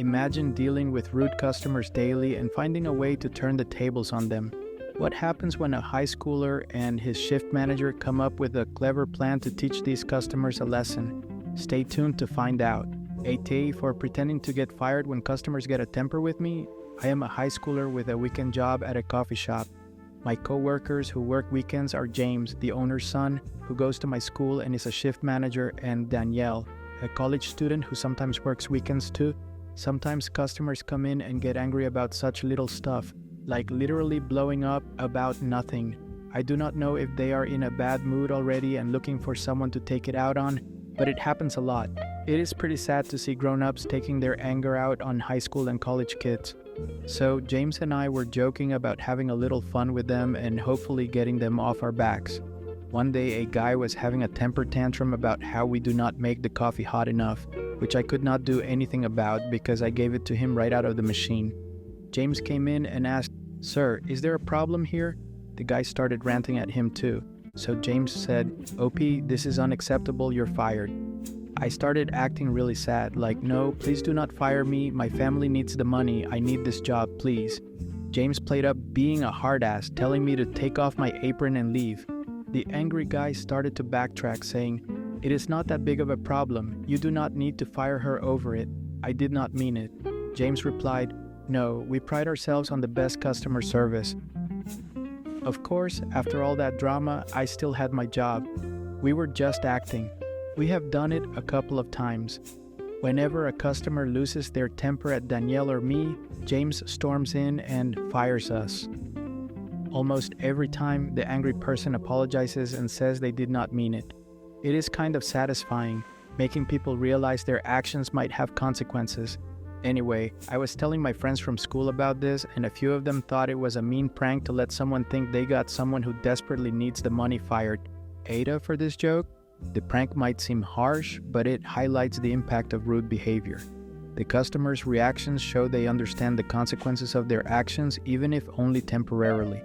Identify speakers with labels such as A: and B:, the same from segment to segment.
A: Imagine dealing with rude customers daily and finding a way to turn the tables on them. What happens when a high schooler and his shift manager come up with a clever plan to teach these customers a lesson? Stay tuned to find out. AITA for pretending to get fired when customers get a temper with me? I am a high schooler with a weekend job at a coffee shop. My co-workers who work weekends are James, the owner's son, who goes to my school and is a shift manager, and Danielle, a college student who sometimes works weekends too. Sometimes customers come in and get angry about such little stuff, like literally blowing up about nothing. I do not know if they are in a bad mood already and looking for someone to take it out on, but it happens a lot. It is pretty sad to see grown-ups taking their anger out on high school and college kids. So James and I were joking about having a little fun with them and hopefully getting them off our backs. One day a guy was having a temper tantrum about how we do not make the coffee hot enough, which I could not do anything about because I gave it to him right out of the machine. James came in and asked, "Sir, is there a problem here?" The guy started ranting at him too. So James said, "OP, this is unacceptable, you're fired." I started acting really sad, like, "No, please do not fire me, my family needs the money, I need this job, please." James played up being a hard ass, telling me to take off my apron and leave. The angry guy started to backtrack, saying, "It is not that big of a problem, you do not need to fire her over it. I did not mean it." James replied, "No, we pride ourselves on the best customer service." Of course, after all that drama, I still had my job. We were just acting. We have done it a couple of times. Whenever a customer loses their temper at Danielle or me, James storms in and fires us. Almost every time, the angry person apologizes and says they did not mean it. It is kind of satisfying, making people realize their actions might have consequences. Anyway, I was telling my friends from school about this, and a few of them thought it was a mean prank to let someone think they got someone who desperately needs the money fired. AITA for this joke? The prank might seem harsh, but it highlights the impact of rude behavior. The customer's reactions show they understand the consequences of their actions, even if only temporarily.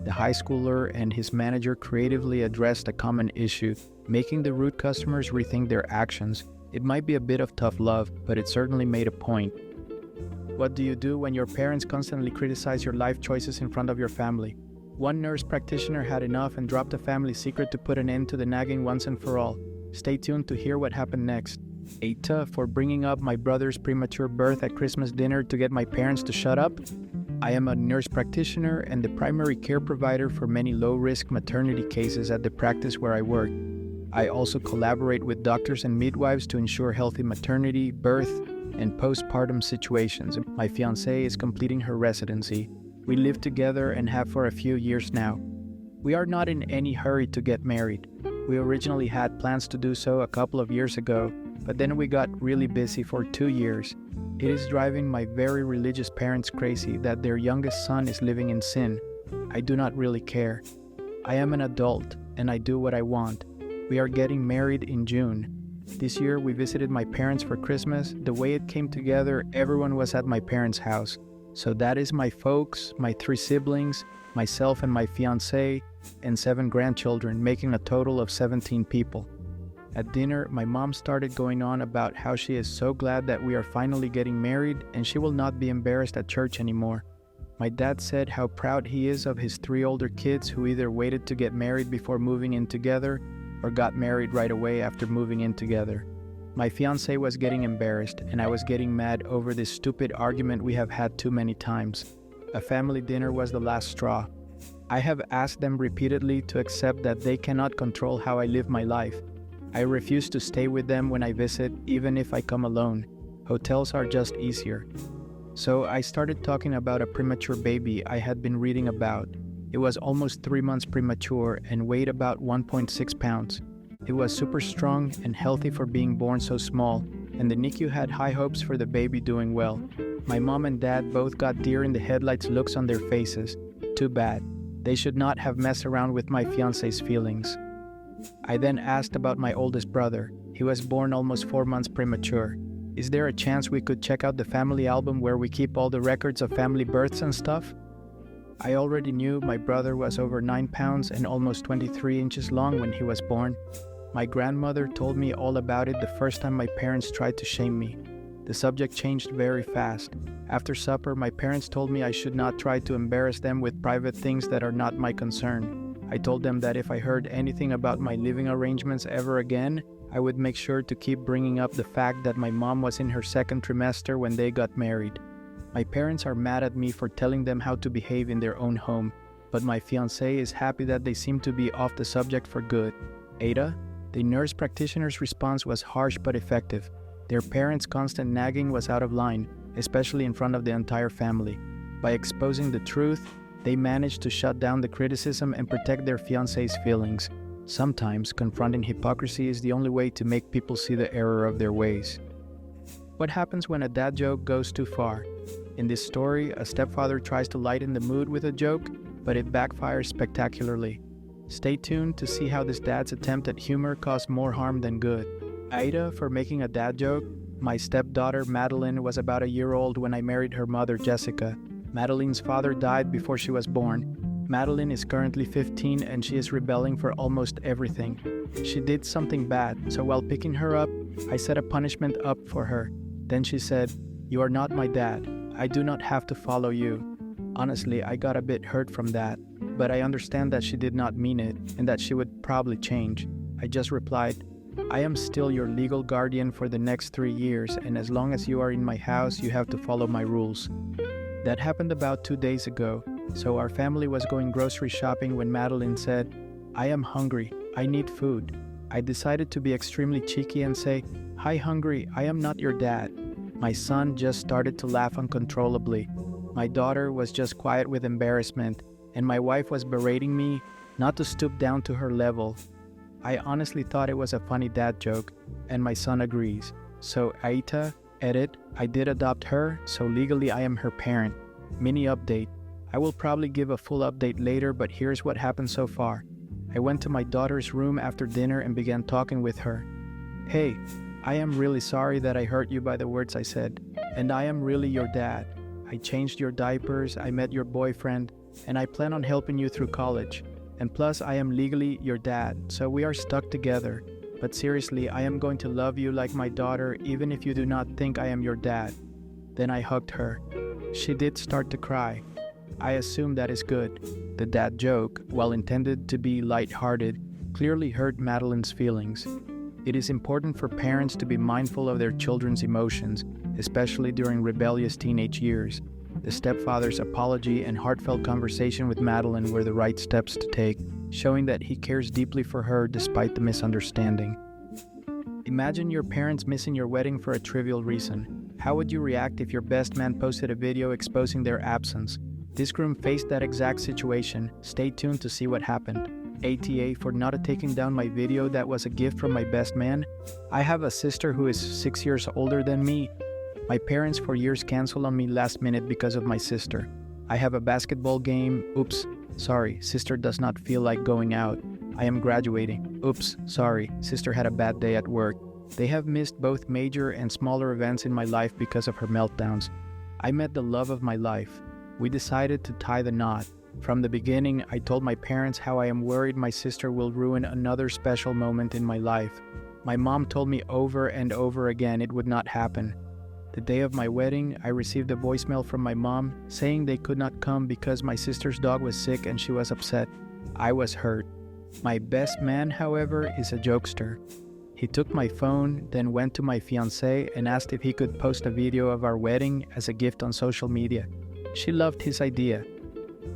A: The high schooler and his manager creatively addressed a common issue, making the rude customers rethink their actions. It might be a bit of tough love, but it certainly made a point. What do you do when your parents constantly criticize your life choices in front of your family? One nurse practitioner had enough and dropped a family secret to put an end to the nagging once and for all. Stay tuned to hear what happened next. AITA for bringing up my brother's premature birth at Christmas dinner to get my parents to shut up. I am a nurse practitioner and the primary care provider for many low-risk maternity cases at the practice where I work. I also collaborate with doctors and midwives to ensure healthy maternity, birth, and postpartum situations. My fiancée is completing her residency. We live together and have for a few years now. We are not in any hurry to get married. We originally had plans to do so a couple of years ago, but then we got really busy for 2 years. It is driving my very religious parents crazy that their youngest son is living in sin. I do not really care. I am an adult, and I do what I want. We are getting married in June. This year we visited my parents for Christmas. The way it came together, everyone was at my parents' house. So that is my folks, my 3 siblings, myself and my fiancé, and 7 grandchildren, making a total of 17 people. At dinner, my mom started going on about how she is so glad that we are finally getting married and she will not be embarrassed at church anymore. My dad said how proud he is of his 3 older kids who either waited to get married before moving in together or got married right away after moving in together. My fiancé was getting embarrassed and I was getting mad over this stupid argument we have had too many times. A family dinner was the last straw. I have asked them repeatedly to accept that they cannot control how I live my life. I refuse to stay with them when I visit, even if I come alone. Hotels are just easier. So I started talking about a premature baby I had been reading about. It was almost 3 months premature and weighed about 1.6 pounds. It was super strong and healthy for being born so small, and the NICU had high hopes for the baby doing well. My mom and dad both got deer in the headlights looks on their faces. Too bad. They should not have messed around with my fiancé's feelings. I then asked about my oldest brother. He was born almost 4 months premature. Is there a chance we could check out the family album where we keep all the records of family births and stuff? I already knew my brother was over 9 pounds and almost 23 inches long when he was born. My grandmother told me all about it the first time my parents tried to shame me. The subject changed very fast. After supper, my parents told me I should not try to embarrass them with private things that are not my concern. I told them that if I heard anything about my living arrangements ever again, I would make sure to keep bringing up the fact that my mom was in her second trimester when they got married. My parents are mad at me for telling them how to behave in their own home, but my fiancé is happy that they seem to be off the subject for good. AITA? The nurse practitioner's response was harsh but effective. Their parents' constant nagging was out of line, especially in front of the entire family. By exposing the truth, they managed to shut down the criticism and protect their fiancé's feelings. Sometimes, confronting hypocrisy is the only way to make people see the error of their ways. What happens when a dad joke goes too far? In this story, a stepfather tries to lighten the mood with a joke, but it backfires spectacularly. Stay tuned to see how this dad's attempt at humor caused more harm than good. AITA for making a dad joke. My stepdaughter Madeline was about a year old when I married her mother Jessica. Madeline's father died before she was born. Madeline is currently 15 and she is rebelling for almost everything. She did something bad, so while picking her up, I set a punishment up for her. Then she said, "You are not my dad. I do not have to follow you." Honestly, I got a bit hurt from that, but I understand that she did not mean it and that she would probably change. I just replied, "I am still your legal guardian for the next 3 years, and as long as you are in my house, you have to follow my rules." That happened about 2 days ago, so our family was going grocery shopping when Madeline said, "I am hungry, I need food." I decided to be extremely cheeky and say, "Hi hungry, I am not your dad." My son just started to laugh uncontrollably. My daughter was just quiet with embarrassment, and my wife was berating me not to stoop down to her level. I honestly thought it was a funny dad joke, and my son agrees. So AITA, edit, I did adopt her, so legally I am her parent. Mini update. I will probably give a full update later, but here's what happened so far. I went to my daughter's room after dinner and began talking with her. "Hey, I am really sorry that I hurt you by the words I said, and I am really your dad. I changed your diapers, I met your boyfriend, and I plan on helping you through college. And plus, I am legally your dad, so we are stuck together. But seriously, I am going to love you like my daughter even if you do not think I am your dad." Then I hugged her. She did start to cry. I assume that is good. The dad joke, while intended to be light-hearted, clearly hurt Madeline's feelings. It is important for parents to be mindful of their children's emotions, especially during rebellious teenage years. The stepfather's apology and heartfelt conversation with Madeline were the right steps to take, showing that he cares deeply for her despite the misunderstanding. Imagine your parents missing your wedding for a trivial reason. How would you react if your best man posted a video exposing their absence? This groom faced that exact situation. Stay tuned to see what happened. ATA for not taking down my video that was a gift from my best man. I have a sister who is 6 years older than me. My parents for years canceled on me last minute because of my sister. I have a basketball game. Oops, sorry, sister does not feel like going out. I am graduating. Oops, sorry, sister had a bad day at work. They have missed both major and smaller events in my life because of her meltdowns. I met the love of my life. We decided to tie the knot. From the beginning, I told my parents how I am worried my sister will ruin another special moment in my life. My mom told me over and over again it would not happen. The day of my wedding, I received a voicemail from my mom saying they could not come because my sister's dog was sick and she was upset. I was hurt. My best man, however, is a jokester. He took my phone, then went to my fiancée and asked if he could post a video of our wedding as a gift on social media. She loved his idea.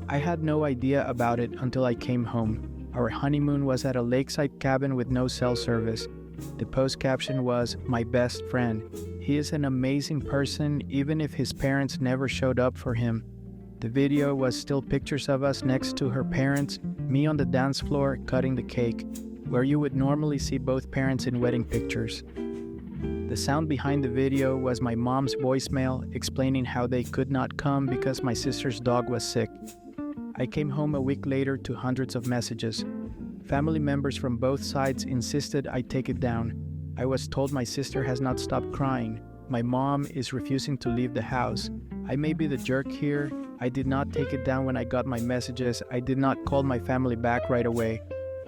A: I had no idea about it until I came home. Our honeymoon was at a lakeside cabin with no cell service. The post caption was, "My best friend. He is an amazing person even if his parents never showed up for him." The video was still pictures of us next to her parents, me on the dance floor cutting the cake, where you would normally see both parents in wedding pictures. The sound behind the video was my mom's voicemail explaining how they could not come because my sister's dog was sick. I came home a week later to hundreds of messages. Family members from both sides insisted I take it down. I was told my sister has not stopped crying. My mom is refusing to leave the house. I may be the jerk here. I did not take it down when I got my messages. I did not call my family back right away.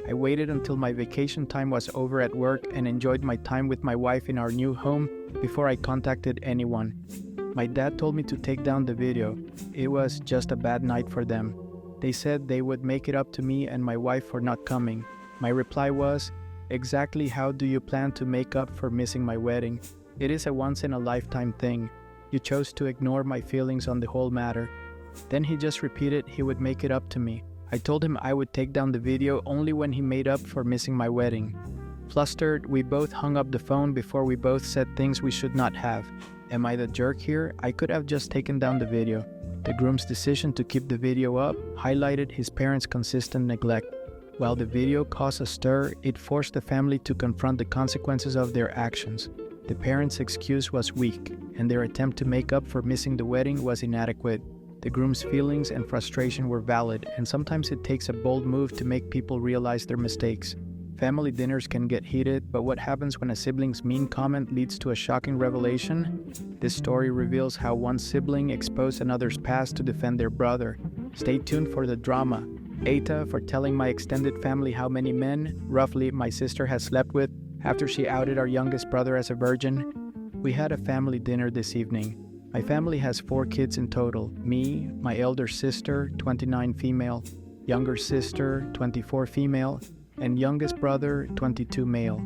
A: I waited until my vacation time was over at work and enjoyed my time with my wife in our new home before I contacted anyone. My dad told me to take down the video. It was just a bad night for them. They said they would make it up to me and my wife for not coming. My reply was, exactly how do you plan to make up for missing my wedding? It is a once-in-a-lifetime thing. You chose to ignore my feelings on the whole matter. Then he just repeated he would make it up to me. I told him I would take down the video only when he made up for missing my wedding. Flustered, we both hung up the phone before we both said things we should not have. Am I the jerk here? I could have just taken down the video. The groom's decision to keep the video up highlighted his parents' consistent neglect. While the video caused a stir, it forced the family to confront the consequences of their actions. The parents' excuse was weak, and their attempt to make up for missing the wedding was inadequate. The groom's feelings and frustration were valid, and sometimes it takes a bold move to make people realize their mistakes. Family dinners can get heated, but what happens when a sibling's mean comment leads to a shocking revelation? This story reveals how one sibling exposed another's past to defend their brother. Stay tuned for the drama. AITA for telling my extended family how many men, roughly, my sister has slept with after she outed our youngest brother as a virgin. We had a family dinner this evening. My family has 4 kids in total. Me, my elder sister, 29 female, younger sister, 24 female, and youngest brother, 22 male.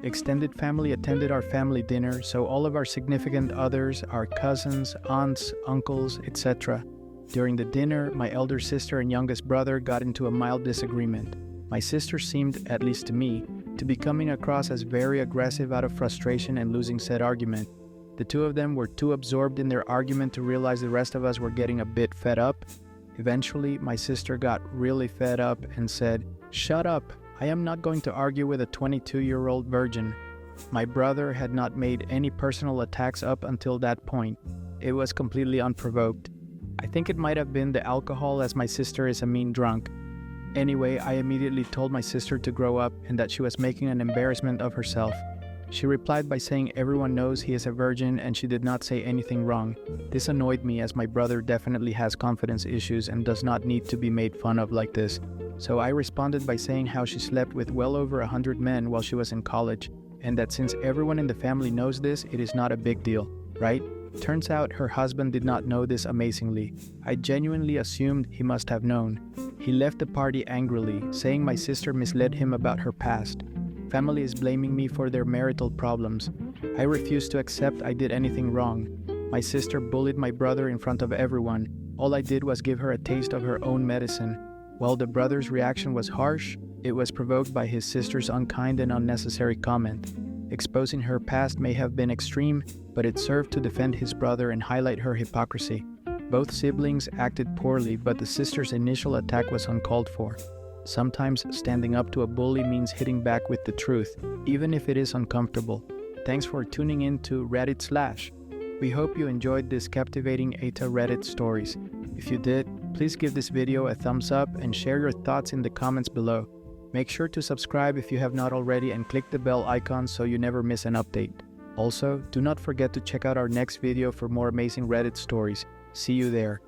A: Extended family attended our family dinner, so all of our significant others, our cousins, aunts, uncles, etc. During the dinner, my elder sister and youngest brother got into a mild disagreement. My sister seemed, at least to me, to be coming across as very aggressive out of frustration and losing said argument. The two of them were too absorbed in their argument to realize the rest of us were getting a bit fed up. Eventually, my sister got really fed up and said, "Shut up, I am not going to argue with a 22-year-old virgin." My brother had not made any personal attacks up until that point. It was completely unprovoked. I think it might have been the alcohol, as my sister is a mean drunk. Anyway, I immediately told my sister to grow up and that she was making an embarrassment of herself. She replied by saying everyone knows he is a virgin and she did not say anything wrong. This annoyed me as my brother definitely has confidence issues and does not need to be made fun of like this. So I responded by saying how she slept with well over 100 men while she was in college, and that since everyone in the family knows this, it is not a big deal, right? Turns out her husband did not know this amazingly. I genuinely assumed he must have known. He left the party angrily, saying my sister misled him about her past. Family is blaming me for their marital problems. I refuse to accept I did anything wrong. My sister bullied my brother in front of everyone. All I did was give her a taste of her own medicine. While the brother's reaction was harsh, it was provoked by his sister's unkind and unnecessary comment. Exposing her past may have been extreme, but it served to defend his brother and highlight her hypocrisy. Both siblings acted poorly, but the sister's initial attack was uncalled for. Sometimes standing up to a bully means hitting back with the truth, even if it is uncomfortable. Thanks for tuning in to ReadItSlash. We hope you enjoyed this captivating AITA Reddit stories. If you did, please give this video a thumbs up and share your thoughts in the comments below. Make sure to subscribe if you have not already and click the bell icon so you never miss an update. Also, do not forget to check out our next video for more amazing Reddit stories. See you there.